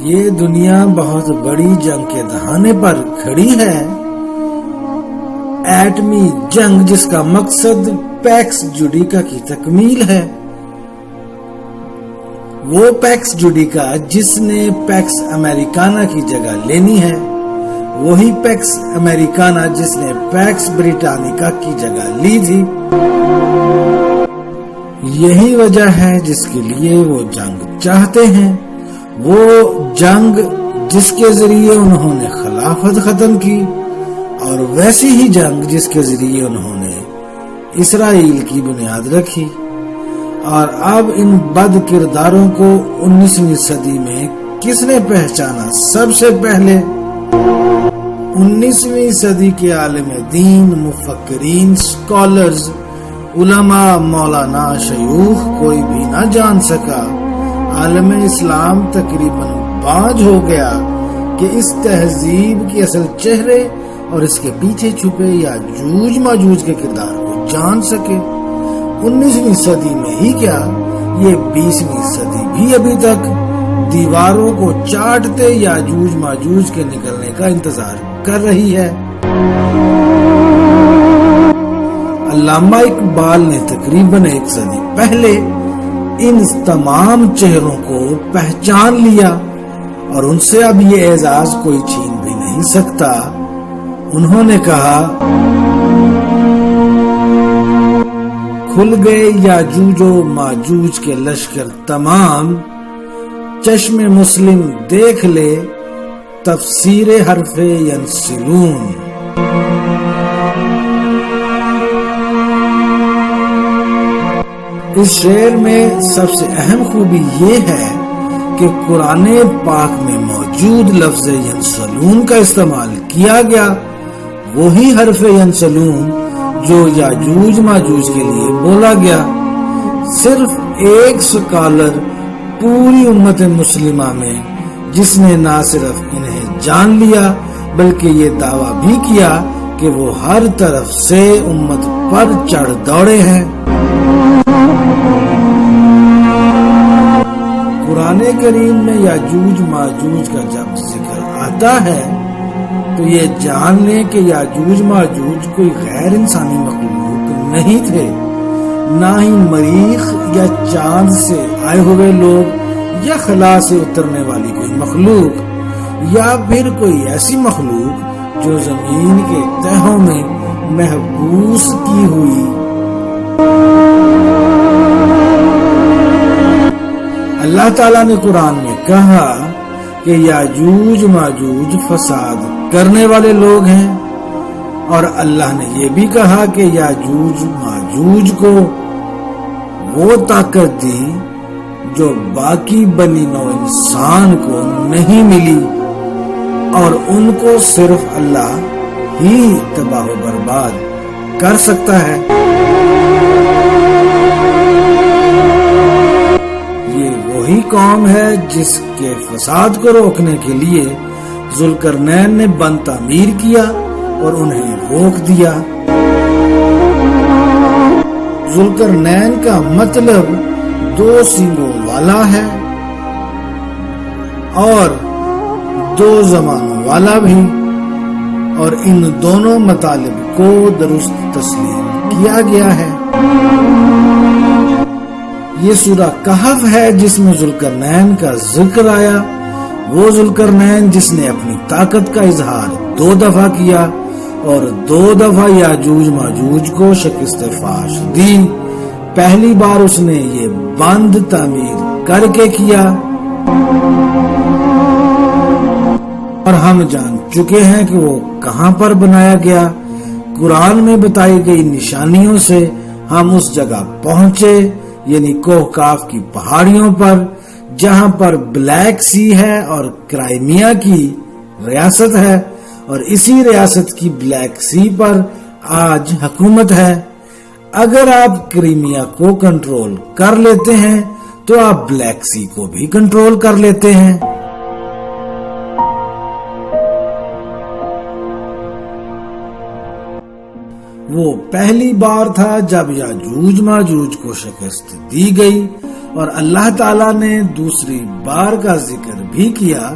یہ دنیا بہت بڑی جنگ کے دہانے پر کھڑی ہے، ایٹمی جنگ جس کا مقصد پیکس جوڈیکا کی تکمیل ہے، وہ پیکس جوڈیکا جس نے پیکس امریکانا کی جگہ لینی ہے، وہی پیکس امریکانا جس نے پیکس بریٹانیکا کی جگہ لی تھی۔ یہی وجہ ہے جس کے لیے وہ جنگ چاہتے ہیں، وہ جنگ جس کے ذریعے انہوں نے خلافت ختم کی، اور ویسی ہی جنگ جس کے ذریعے انہوں نے اسرائیل کی بنیاد رکھی۔ اور اب ان بد کرداروں کو 19ویں صدی میں کس نے پہچانا؟ سب سے پہلے 19ویں صدی کے عالم دین، مفکرین، سکالرز، علماء، مولانا، شیوخ کوئی بھی نہ جان سکا۔ عالم اسلام تقریباً باج ہو گیا کہ اس تہذیب کے اصل چہرے اور اس کے پیچھے چھپے یاجوج ماجوج کے کردار کو جان سکے۔ 19ویں صدی میں ہی کیا، یہ 20ویں صدی بھی ابھی تک دیواروں کو چاٹتے یاجوج ماجوج کے نکلنے کا انتظار کر رہی ہے۔ علامہ اقبال نے تقریباً 1 صدی پہلے ان تمام چہروں کو پہچان لیا، اور ان سے اب یہ اعزاز کوئی چھین بھی نہیں سکتا۔ انہوں نے کہا، کھل گئے یاجوج و ماجوج کے لشکر تمام، چشم مسلم دیکھ لے تفسیر حرف ینسلون۔ اس شعر میں سب سے اہم خوبی یہ ہے کہ قرآن پاک میں موجود لفظ ینسلون کا استعمال کیا گیا، وہی حرف ینسلون جو یاجوج ماجوج کے لیے بولا گیا۔ صرف ایک سکالر پوری امت مسلمہ میں جس نے نہ صرف انہیں جان لیا بلکہ یہ دعویٰ بھی کیا کہ وہ ہر طرف سے امت پر چڑھ دوڑے ہیں۔ قرآن کریم میں یاجوج ماجوج کا جب ذکر آتا ہے تو یہ جان لیں کہ یاجوج ماجوج کوئی غیر انسانی مخلوق نہیں تھے، نہ ہی مریخ یا چاند سے آئے ہوئے لوگ یا خلا سے اترنے والی کوئی مخلوق، یا پھر کوئی ایسی مخلوق جو زمین کے تہوں میں محبوس کی ہوئی۔ اللہ تعالیٰ نے قرآن میں کہا کہ یاجوج ماجوج فساد کرنے والے لوگ ہیں، اور اللہ نے یہ بھی کہا کہ یاجوج ماجوج کو وہ طاقت دی جو باقی بنی نوع انسان کو نہیں ملی، اور ان کو صرف اللہ ہی تباہ و برباد کر سکتا ہے۔ وہی قوم ہے جس کے فساد کو روکنے کے لیے ذوالقرنین نے بند تعمیر کیا اور انہیں روک دیا۔ ذوالقرنین کا مطلب 2 سینگوں والا ہے اور 2 زبانوں والا بھی، اور ان دونوں مطالب کو درست تسلیم کیا گیا ہے۔ یہ سورہ کہف ہے جس میں ذوالقرنین کا ذکر آیا، وہ ذوالقرنین جس نے اپنی طاقت کا اظہار 2 دفعہ کیا اور 2 دفعہ یاجوج ماجوج کو شکست فاش دی۔ پہلی بار اس نے یہ بند تعمیر کر کے کیا، اور ہم جان چکے ہیں کہ وہ کہاں پر بنایا گیا۔ قرآن میں بتائی گئی نشانیوں سے ہم اس جگہ پہنچے، یعنی کوہ کاف کی پہاڑیوں پر، جہاں پر بلیک سی ہے اور کرائمیا کی ریاست ہے، اور اسی ریاست کی بلیک سی پر آج حکومت ہے۔ اگر آپ کرائمیا کو کنٹرول کر لیتے ہیں تو آپ بلیک سی کو بھی کنٹرول کر لیتے ہیں۔ وہ پہلی بار تھا جب یاجوج ماجوج کو شکست دی گئی، اور اللہ تعالیٰ نے دوسری بار کا ذکر بھی کیا۔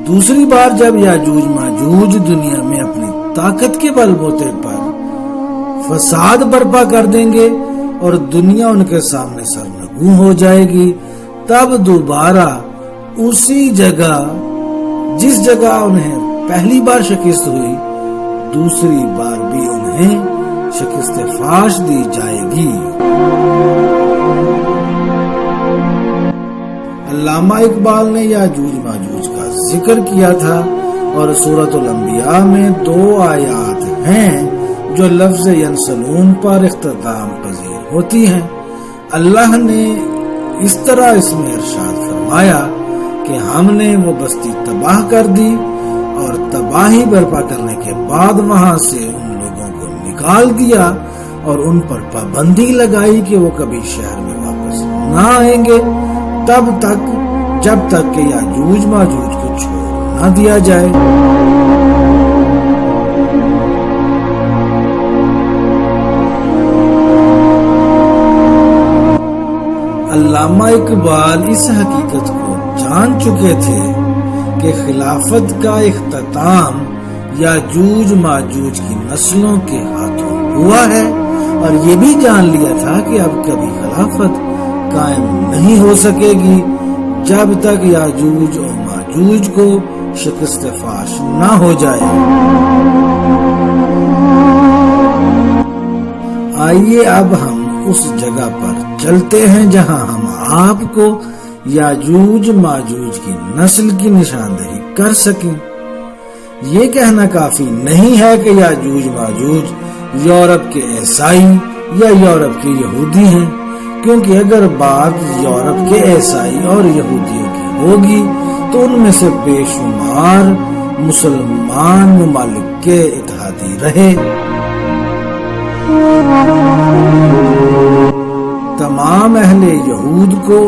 دوسری بار جب یاجوج ماجوج دنیا میں اپنی طاقت کے بل بوتے پر فساد برپا کر دیں گے اور دنیا ان کے سامنے سرنگوں ہو جائے گی، تب دوبارہ اسی جگہ جس جگہ انہیں پہلی بار شکست ہوئی، دوسری بار بھی انہیں شکست فاش دی جائے گی۔ علامہ اقبال نے یاجوج ماجوج کا ذکر کیا تھا، اور سورۃ الانبیاء میں 2 آیات ہیں جو لفظ ینسلون پر اختتام پذیر ہوتی ہیں۔ اللہ نے اس طرح اس میں ارشاد فرمایا کہ ہم نے وہ بستی تباہ کر دی، اور تباہی برپا کرنے کے بعد وہاں سے ان لوگوں کو نکال دیا اور ان پر پابندی لگائی کہ وہ کبھی شہر میں واپس نہ آئیں گے تب تک جب تک کہ یاجوج ماجوج کو چھوڑ نہ دیا جائے۔ علامہ اقبال اس حقیقت کو جان چکے تھے کہ خلافت کا اختتام یاجوج ماجوج کی نسلوں کے ہاتھوں ہوا ہے، اور یہ بھی جان لیا تھا کہ اب کبھی خلافت قائم نہیں ہو سکے گی جب تک یاجوج اور ماجوج کو شکست فاش نہ ہو جائے۔ آئیے اب ہم اس جگہ پر چلتے ہیں جہاں ہم آپ کو یاجوج ماجوج کی نسل کی نشاندہی کر سکیں۔ یہ کہنا کافی نہیں ہے کہ یاجوج ماجوج یورپ کے عیسائی یا یورپ کے یہودی ہیں، کیونکہ اگر بات یورپ کے عیسائی اور یہودیوں کی ہوگی تو ان میں سے بے شمار مسلمان ممالک کے اتحادی رہے۔ تمام اہل یہود کو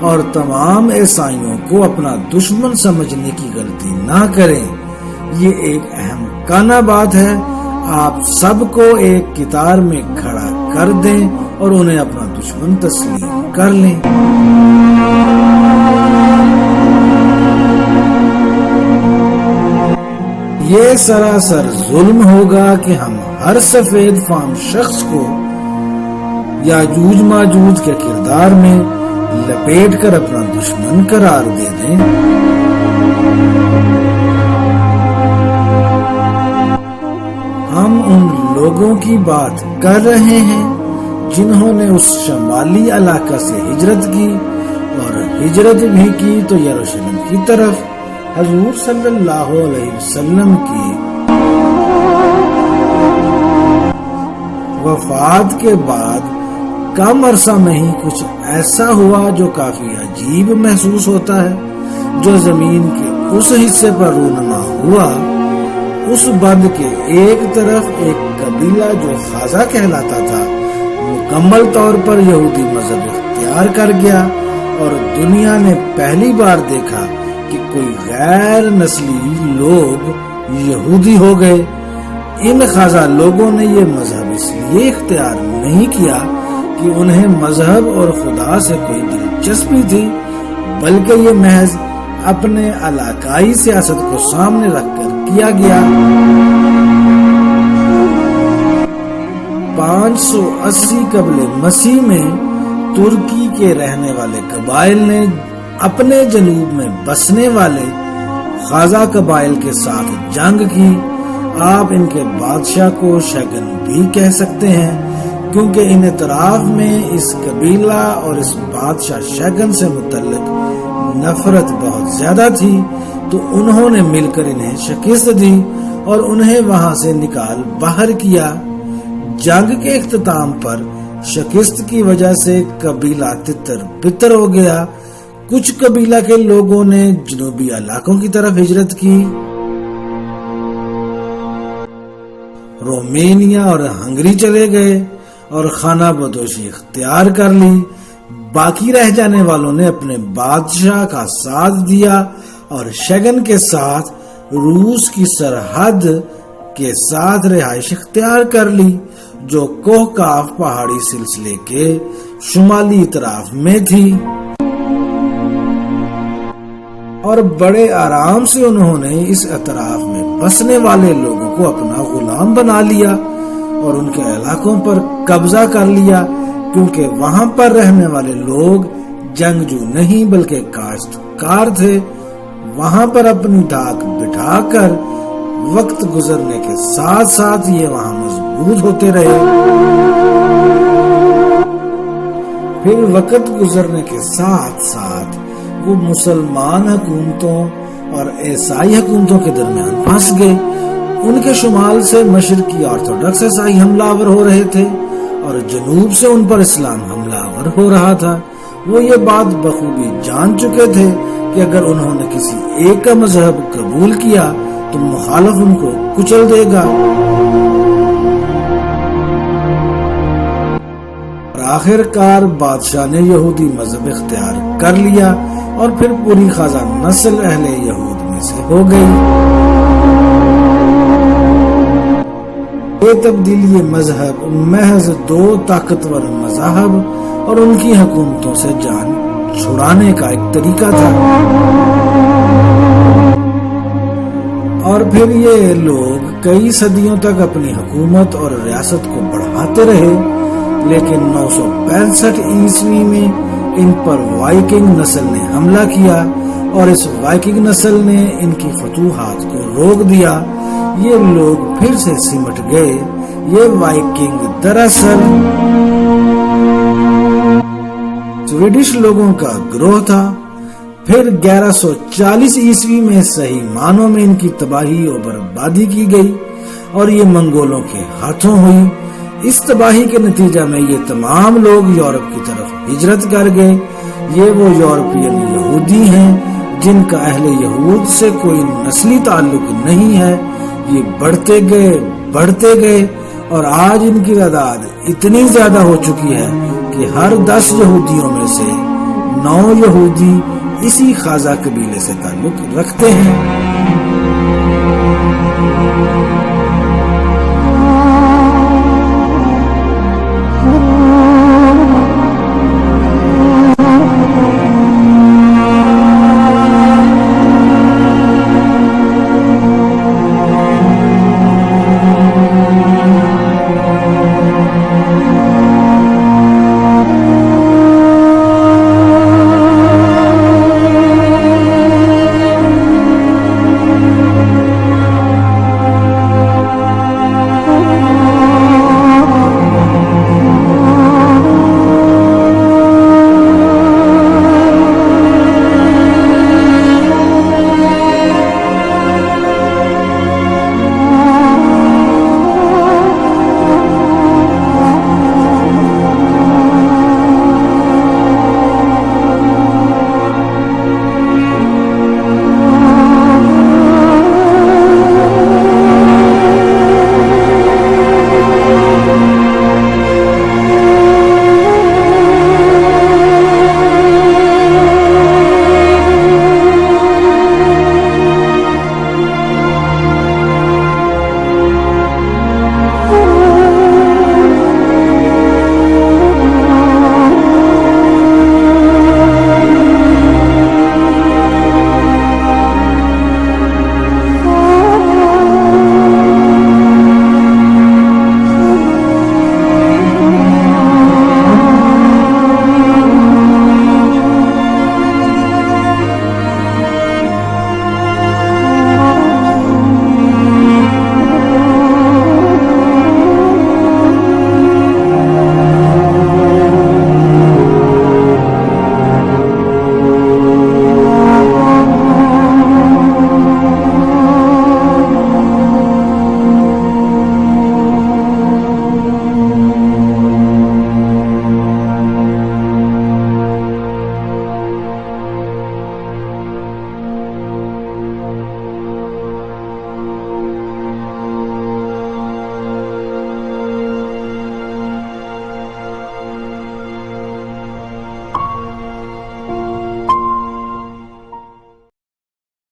اور تمام عیسائیوں کو اپنا دشمن سمجھنے کی غلطی نہ کریں، یہ ایک اہم کانا بات ہے۔ آپ سب کو ایک قطار میں کھڑا کر دیں اور انہیں اپنا دشمن تسلیم کر لیں۔ یہ سراسر ظلم ہوگا کہ ہم ہر سفید فام شخص کو یاجوج ماجوج کے کردار میں لپیٹ کر اپنا دشمن قرار دے دیں۔ ہم ان لوگوں کی بات کر رہے ہیں جنہوں نے اس شمالی علاقہ سے ہجرت کی، اور ہجرت بھی کی تو یروشلم کی طرف حضور صلی اللہ علیہ وسلم کی وفات کے بعد کم عرصہ میں ہی کچھ ایسا ہوا جو کافی عجیب محسوس ہوتا ہے۔ جو زمین کے اس حصے پر رونما ہوا، اس بند کے ایک طرف ایک قبیلہ جو خازہ کہلاتا تھا مکمل طور پر یہودی مذہب اختیار کر گیا، اور دنیا نے پہلی بار دیکھا کہ کوئی غیر نسلی لوگ یہودی ہو گئے۔ ان خازہ لوگوں نے یہ مذہب اس لیے اختیار نہیں کیا کہ انہیں مذہب اور خدا سے کوئی دلچسپی تھی، بلکہ یہ محض اپنے علاقائی سیاست کو سامنے رکھ کر کیا گیا۔ 580 قبل مسیح میں ترکی کے رہنے والے قبائل نے اپنے جنوب میں بسنے والے خازہ قبائل کے ساتھ جنگ کی۔ آپ ان کے بادشاہ کو شگن بھی کہہ سکتے ہیں، کیونکہ ان اطراف میں اس قبیلہ اور اس بادشاہ شگن سے متعلق نفرت بہت زیادہ تھی، تو انہوں نے مل کر انہیں شکست دی اور انہیں وہاں سے نکال باہر کیا۔ جنگ کے اختتام پر شکست کی وجہ سے قبیلہ تتر بتر ہو گیا۔ کچھ قبیلہ کے لوگوں نے جنوبی علاقوں کی طرف ہجرت کی، رومینیا اور ہنگری چلے گئے اور خانہ بدوشی اختیار کر لی۔ باقی رہ جانے والوں نے اپنے بادشاہ کا ساتھ دیا اور شگن کے ساتھ روس کی سرحد کے ساتھ رہائش اختیار کر لی۔ جو کوہکاف پہاڑی سلسلے کے شمالی اطراف میں تھی، اور بڑے آرام سے انہوں نے اس اطراف میں بسنے والے لوگوں کو اپنا غلام بنا لیا اور ان کے علاقوں پر قبضہ کر لیا، کیونکہ وہاں پر رہنے والے لوگ جنگجو نہیں بلکہ کاشتکار تھے۔ وہاں پر اپنی دھاک بٹھا کر وقت گزرنے کے ساتھ ساتھ یہ وہاں مضبوط ہوتے رہے۔ پھر وقت گزرنے کے ساتھ ساتھ وہ مسلمان حکومتوں اور عیسائی حکومتوں کے درمیان پھنس گئے۔ ان کے شمال سے مشرقی آرتھوڈکس عیسائی حملہ آور ہو رہے تھے اور جنوب سے ان پر اسلام حملہ آور ہو رہا تھا۔ وہ یہ بات بخوبی جان چکے تھے کہ اگر انہوں نے کسی ایک کا مذہب قبول کیا تو مخالف ان کو کچل دے گا۔ اور آخر کار بادشاہ نے یہودی مذہب اختیار کر لیا اور پھر پوری خزہ نسل اہل یہود میں سے ہو گئی۔ یہ تبدیلی مذہب محض دو طاقتور مذاہب اور ان کی حکومتوں سے جان چھڑانے کا ایک طریقہ تھا، اور پھر یہ لوگ کئی صدیوں تک اپنی حکومت اور ریاست کو بڑھاتے رہے، لیکن 965 عیسوی میں ان پر وائکنگ نسل نے حملہ کیا اور اس وائکنگ نسل نے ان کی فتوحات کو روک دیا۔ یہ لوگ پھر سے سمٹ گئے۔ یہ وائکنگ دراصل سویڈش لوگوں کا گروہ تھا۔ پھر 1140 عیسوی میں صحیح معنوں میں ان کی تباہی اور بربادی کی گئی اور یہ منگولوں کے ہاتھوں ہوئی۔ اس تباہی کے نتیجہ میں یہ تمام لوگ یورپ کی طرف ہجرت کر گئے۔ یہ وہ یورپین یہودی ہیں جن کا اہل یہود سے کوئی نسلی تعلق نہیں ہے۔ یہ بڑھتے گئے اور آج ان کی تعداد اتنی زیادہ ہو چکی ہے کہ ہر 10 یہودیوں میں سے 9 یہودی اسی خازہ قبیلے سے تعلق رکھتے ہیں۔